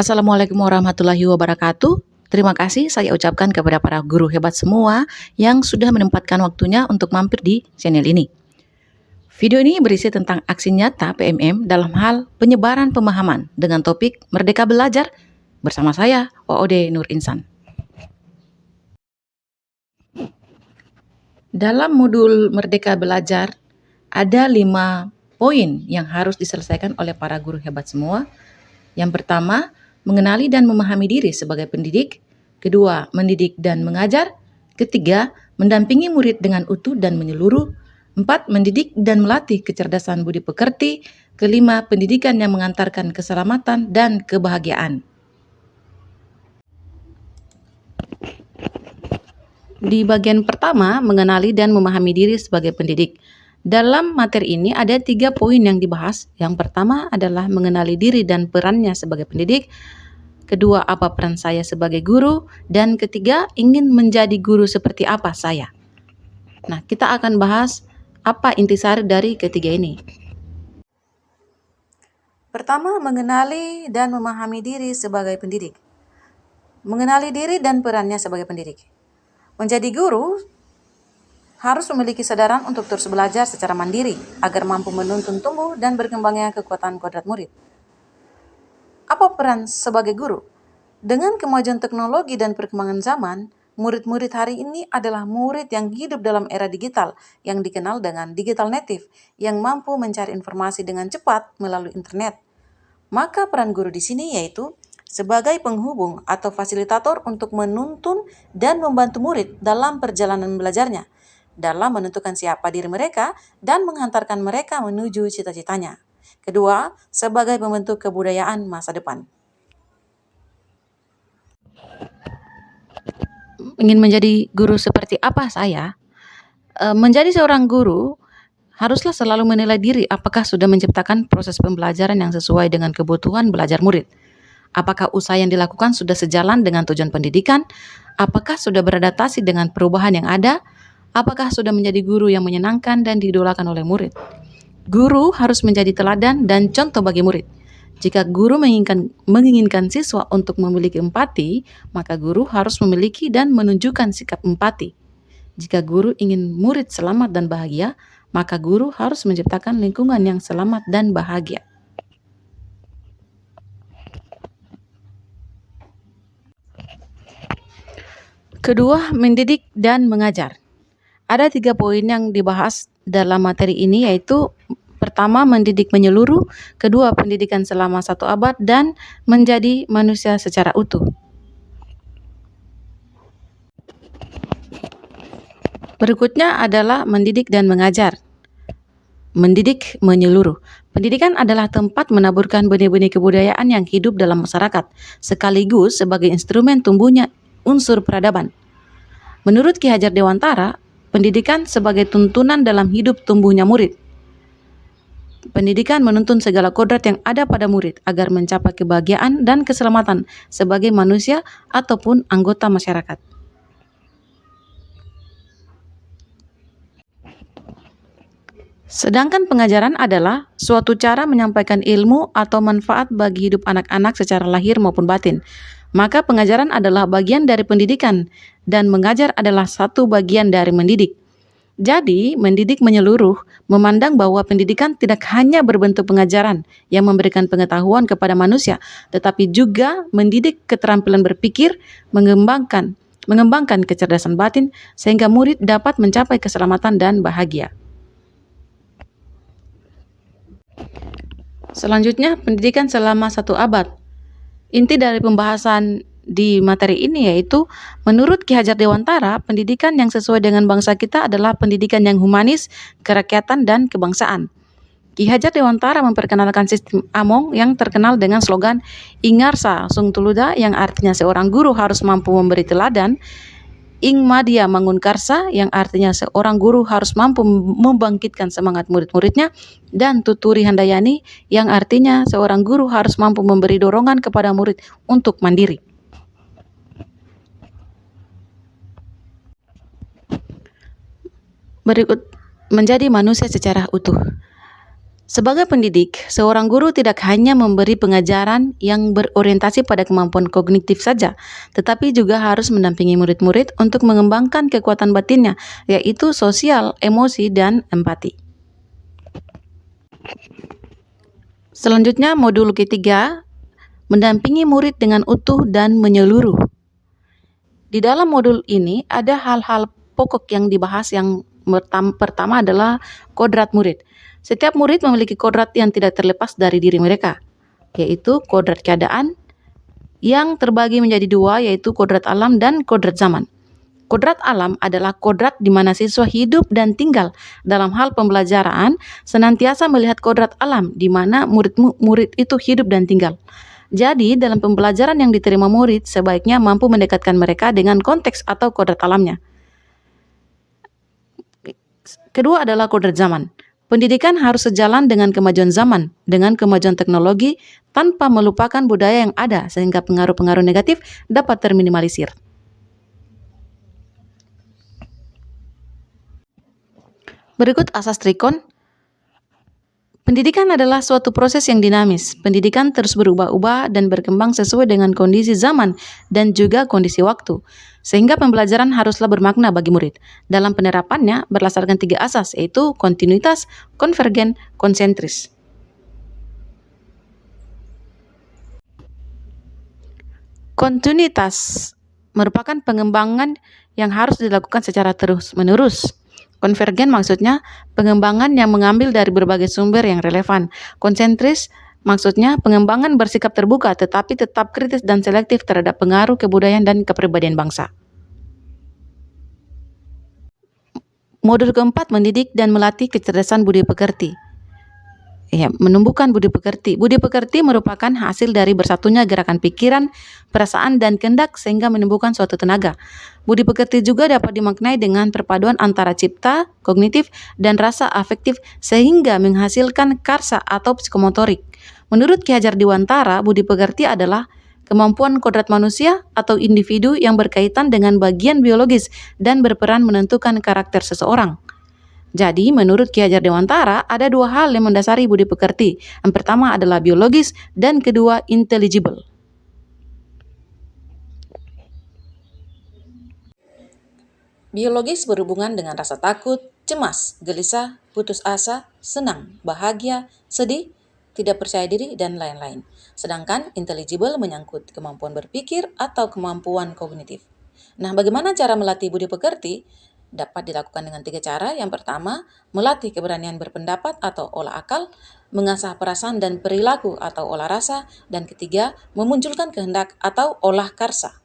Assalamualaikum warahmatullahi wabarakatuh. Terima kasih saya ucapkan kepada para guru hebat semua yang sudah menempatkan waktunya untuk mampir di channel ini. Video ini berisi tentang aksi nyata PMM dalam hal penyebaran pemahaman dengan topik Merdeka Belajar bersama saya, OOD Nur Insan. Dalam modul Merdeka Belajar, ada 5 poin yang harus diselesaikan oleh para guru hebat semua. Yang pertama, mengenali dan memahami diri sebagai pendidik. Kedua, mendidik dan mengajar. Ketiga, mendampingi murid dengan utuh dan menyeluruh. 4, mendidik dan melatih kecerdasan budi pekerti. Kelima, pendidikan yang mengantarkan keselamatan dan kebahagiaan. Di bagian pertama, mengenali dan memahami diri sebagai pendidik. Dalam materi ini ada 3 poin yang dibahas. Yang pertama adalah mengenali diri dan perannya sebagai pendidik. Kedua, apa peran saya sebagai guru. Dan ketiga, ingin menjadi guru seperti apa saya. Nah, kita akan bahas apa intisari dari ketiga ini. Pertama, mengenali dan memahami diri sebagai pendidik. Mengenali diri dan perannya sebagai pendidik. Menjadi guru harus memiliki kesadaran untuk terus belajar secara mandiri agar mampu menuntun tumbuh dan berkembangnya kekuatan kodrat murid. Apa peran sebagai guru? Dengan kemajuan teknologi dan perkembangan zaman, murid-murid hari ini adalah murid yang hidup dalam era digital yang dikenal dengan digital native yang mampu mencari informasi dengan cepat melalui internet. Maka peran guru di sini yaitu sebagai penghubung atau fasilitator untuk menuntun dan membantu murid dalam perjalanan belajarnya, dalam menentukan siapa diri mereka dan menghantarkan mereka menuju cita-citanya. Kedua, sebagai pembentuk kebudayaan masa depan. Ingin menjadi guru seperti apa saya? Menjadi seorang guru haruslah selalu menilai diri apakah sudah menciptakan proses pembelajaran yang sesuai dengan kebutuhan belajar murid. Apakah usaha yang dilakukan sudah sejalan dengan tujuan pendidikan? Apakah sudah beradaptasi dengan perubahan yang ada? Apakah sudah menjadi guru yang menyenangkan dan diidolakan oleh murid? Guru harus menjadi teladan dan contoh bagi murid. Jika guru menginginkan siswa untuk memiliki empati, maka guru harus memiliki dan menunjukkan sikap empati. Jika guru ingin murid selamat dan bahagia, maka guru harus menciptakan lingkungan yang selamat dan bahagia. Kedua, mendidik dan mengajar. Ada 3 poin yang dibahas dalam materi ini, yaitu pertama, mendidik menyeluruh. Kedua, pendidikan selama 1 abad. Dan menjadi manusia secara utuh. Berikutnya adalah mendidik dan mengajar. Mendidik menyeluruh. Pendidikan adalah tempat menaburkan benih-benih kebudayaan yang hidup dalam masyarakat, sekaligus sebagai instrumen tumbuhnya unsur peradaban. Menurut Ki Hajar Dewantara, pendidikan sebagai tuntunan dalam hidup tumbuhnya murid. Pendidikan menuntun segala kodrat yang ada pada murid agar mencapai kebahagiaan dan keselamatan sebagai manusia ataupun anggota masyarakat. Sedangkan pengajaran adalah suatu cara menyampaikan ilmu atau manfaat bagi hidup anak-anak secara lahir maupun batin. Maka pengajaran adalah bagian dari pendidikan dan mengajar adalah satu bagian dari mendidik. Jadi, mendidik menyeluruh memandang bahwa pendidikan tidak hanya berbentuk pengajaran yang memberikan pengetahuan kepada manusia, tetapi juga mendidik keterampilan berpikir, mengembangkan kecerdasan batin sehingga murid dapat mencapai keselamatan dan bahagia. Selanjutnya, pendidikan selama 1 abad. Inti dari pembahasan di materi ini yaitu, menurut Ki Hajar Dewantara, pendidikan yang sesuai dengan bangsa kita adalah pendidikan yang humanis, kerakyatan, dan kebangsaan. Ki Hajar Dewantara memperkenalkan sistem Among yang terkenal dengan slogan Ingarsa Sung Tuluda, yang artinya seorang guru harus mampu memberi teladan, Ing Madya Mangun Karsa, yang artinya seorang guru harus mampu membangkitkan semangat murid-muridnya, dan Tuturi Handayani, yang artinya seorang guru harus mampu memberi dorongan kepada murid untuk mandiri. Berikut, menjadi manusia secara utuh. Sebagai pendidik, seorang guru tidak hanya memberi pengajaran yang berorientasi pada kemampuan kognitif saja, tetapi juga harus mendampingi murid-murid untuk mengembangkan kekuatan batinnya, yaitu sosial, emosi, dan empati. Selanjutnya, modul ketiga, mendampingi murid dengan utuh dan menyeluruh. Di dalam modul ini ada hal-hal pokok yang dibahas. Yang pertama adalah kodrat murid. Setiap murid memiliki kodrat yang tidak terlepas dari diri mereka, yaitu kodrat keadaan yang terbagi menjadi dua, yaitu kodrat alam dan kodrat zaman. Kodrat alam adalah kodrat di mana siswa hidup dan tinggal. Dalam hal pembelajaran, senantiasa melihat kodrat alam di mana murid itu hidup dan tinggal. Jadi, dalam pembelajaran yang diterima murid, sebaiknya mampu mendekatkan mereka dengan konteks atau kodrat alamnya. Kedua adalah kodrat zaman. Pendidikan harus sejalan dengan kemajuan zaman, dengan kemajuan teknologi, tanpa melupakan budaya yang ada, sehingga pengaruh-pengaruh negatif dapat terminimalisir. Berikut asas Trikon. Pendidikan adalah suatu proses yang dinamis. Pendidikan terus berubah-ubah dan berkembang sesuai dengan kondisi zaman dan juga kondisi waktu, sehingga pembelajaran haruslah bermakna bagi murid. Dalam penerapannya berdasarkan 3 asas, yaitu kontinuitas, konvergen, konsentris. Kontinuitas merupakan pengembangan yang harus dilakukan secara terus-menerus. Konvergen maksudnya pengembangan yang mengambil dari berbagai sumber yang relevan. Konsentris maksudnya pengembangan bersikap terbuka tetapi tetap kritis dan selektif terhadap pengaruh kebudayaan dan kepribadian bangsa. Modul keempat, mendidik dan melatih kecerdasan budi pekerti. Menumbuhkan budi pekerti. Budi pekerti merupakan hasil dari bersatunya gerakan pikiran, perasaan, dan kehendak sehingga menimbulkan suatu tenaga. Budi pekerti juga dapat dimaknai dengan perpaduan antara cipta, kognitif, dan rasa afektif sehingga menghasilkan karsa atau psikomotorik. Menurut Ki Hajar Dewantara, budi pekerti adalah kemampuan kodrat manusia atau individu yang berkaitan dengan bagian biologis dan berperan menentukan karakter seseorang. Jadi, menurut Ki Hajar Dewantara, ada 2 hal yang mendasari budi pekerti. Yang pertama adalah biologis dan kedua intelligible. Biologis berhubungan dengan rasa takut, cemas, gelisah, putus asa, senang, bahagia, sedih, tidak percaya diri, dan lain-lain. Sedangkan intelligible menyangkut kemampuan berpikir atau kemampuan kognitif. Nah, bagaimana cara melatih budi pekerti? Dapat dilakukan dengan 3 cara. Yang pertama, melatih keberanian berpendapat atau olah akal, mengasah perasaan dan perilaku atau olah rasa, dan ketiga, memunculkan kehendak atau olah karsa.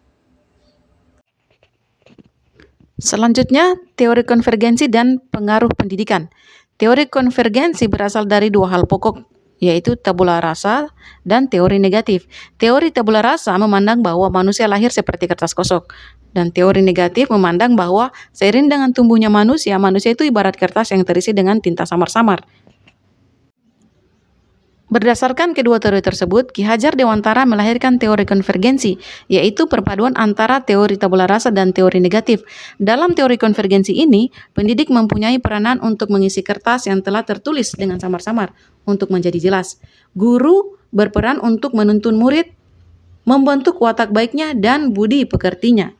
Selanjutnya, teori konvergensi dan pengaruh pendidikan. Teori konvergensi berasal dari 2 hal pokok, yaitu tabula rasa dan teori negatif. Teori tabula rasa memandang bahwa manusia lahir seperti kertas kosong, dan teori negatif memandang bahwa seiring dengan tumbuhnya manusia itu ibarat kertas yang terisi dengan tinta samar-samar. Berdasarkan kedua teori tersebut, Ki Hajar Dewantara melahirkan teori konvergensi, yaitu perpaduan antara teori tabula rasa dan teori negatif. Dalam teori konvergensi ini, pendidik mempunyai peranan untuk mengisi kertas yang telah tertulis dengan samar-samar untuk menjadi jelas. Guru berperan untuk menuntun murid, membentuk watak baiknya dan budi pekertinya.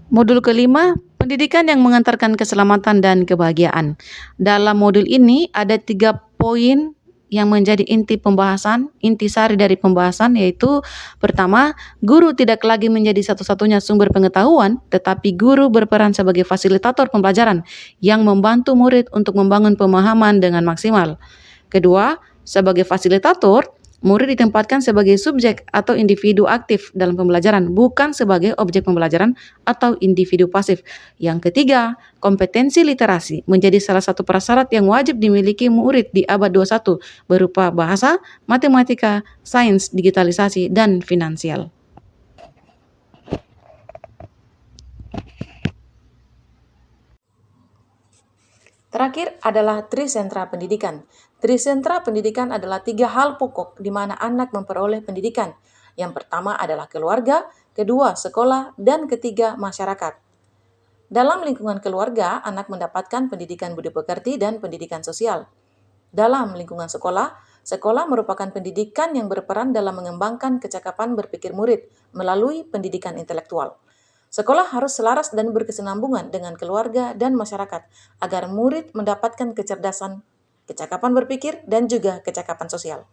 Modul kelima, pendidikan yang mengantarkan keselamatan dan kebahagiaan. Dalam modul ini ada 3 poin yang menjadi intisari dari pembahasan, yaitu pertama, guru tidak lagi menjadi satu-satunya sumber pengetahuan, tetapi guru berperan sebagai fasilitator pembelajaran yang membantu murid untuk membangun pemahaman dengan maksimal. Kedua, sebagai fasilitator, murid ditempatkan sebagai subjek atau individu aktif dalam pembelajaran, bukan sebagai objek pembelajaran atau individu pasif. Yang ketiga, kompetensi literasi menjadi salah satu prasyarat yang wajib dimiliki murid di abad 21 berupa bahasa, matematika, sains, digitalisasi, dan finansial. Terakhir adalah trisentra pendidikan. Trisentra pendidikan adalah 3 hal pokok di mana anak memperoleh pendidikan. Yang pertama adalah keluarga, kedua sekolah, dan ketiga masyarakat. Dalam lingkungan keluarga, anak mendapatkan pendidikan budi pekerti dan pendidikan sosial. Dalam lingkungan sekolah, sekolah merupakan pendidikan yang berperan dalam mengembangkan kecakapan berpikir murid melalui pendidikan intelektual. Sekolah harus selaras dan berkesinambungan dengan keluarga dan masyarakat agar murid mendapatkan kecerdasan, kecakapan berpikir, dan juga kecakapan sosial.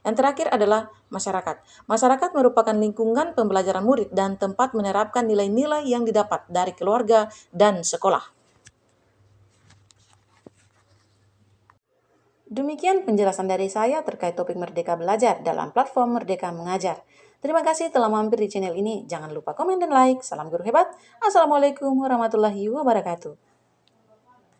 Yang terakhir adalah masyarakat. Masyarakat merupakan lingkungan pembelajaran murid dan tempat menerapkan nilai-nilai yang didapat dari keluarga dan sekolah. Demikian penjelasan dari saya terkait topik Merdeka Belajar dalam platform Merdeka Mengajar. Terima kasih telah mampir di channel ini. Jangan lupa komen dan like. Salam guru hebat. Assalamualaikum warahmatullahi wabarakatuh.